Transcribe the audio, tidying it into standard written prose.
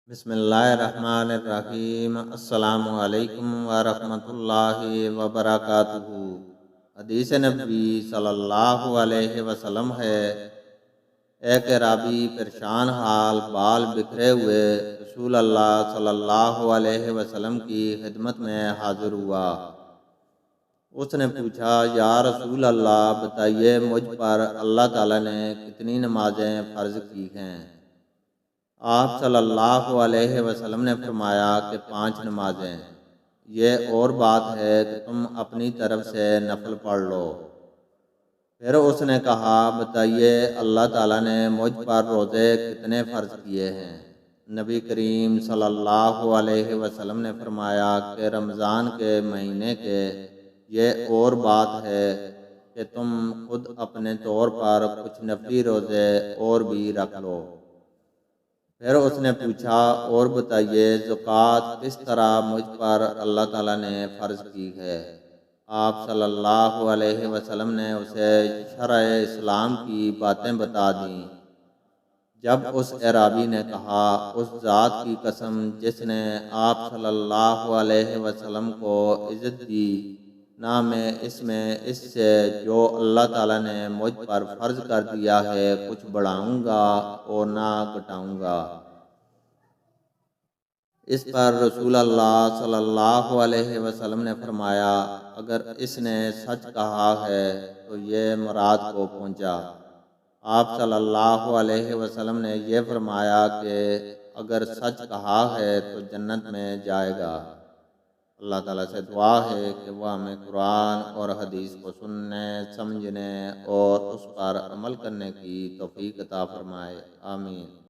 بسم اللہ الرحمن الرحیم۔ السلام علیکم ورحمۃ اللہ وبرکاتہ۔ حدیث نبی صلی اللہ علیہ وسلم ہے، ایک اعرابی پریشان حال بال بکھرے ہوئے رسول اللہ صلی اللہ علیہ وسلم کی خدمت میں حاضر ہوا۔ اس نے پوچھا، یا رسول اللہ بتائیے مجھ پر اللہ تعالیٰ نے کتنی نمازیں فرض کی ہیں؟ آپ صلی اللہ علیہ وسلم نے فرمایا کہ 5 نمازیں، یہ اور بات ہے کہ تم اپنی طرف سے نفل پڑھ لو۔ پھر اس نے کہا، بتائیے اللہ تعالیٰ نے مجھ پر روزے کتنے فرض کیے ہیں؟ نبی کریم صلی اللہ علیہ وسلم نے فرمایا کہ رمضان کے مہینے کے یہ اور بات ہے کہ تم خود اپنے طور پر کچھ نفلی روزے اور بھی رکھ لو۔ پھر اس نے پوچھا، اور بتائیے زکوٰۃ کس طرح مجھ پر اللہ تعالیٰ نے فرض کی ہے؟ آپ صلی اللہ علیہ وسلم نے اسے شرع اسلام کی باتیں بتا دیں۔ جب اس اعرابی نے کہا، اس ذات کی قسم جس نے آپ صلی اللہ علیہ وسلم کو عزت دی، نہ میں اس سے جو اللہ تعالیٰ نے مجھ پر فرض کر دیا ہے کچھ بڑھاؤں گا اور نہ گھٹاؤں گا۔ اس پر رسول اللہ صلی اللہ علیہ وسلم نے فرمایا، اگر اس نے سچ کہا ہے تو یہ مراد کو پہنچا۔ آپ صلی اللہ علیہ وسلم نے یہ فرمایا کہ اگر سچ کہا ہے تو جنت میں جائے گا۔ اللہ تعالیٰ سے دعا ہے کہ وہ ہمیں قرآن اور حدیث کو سننے، سمجھنے اور اس پر عمل کرنے کی توفیق عطا فرمائے۔ آمین۔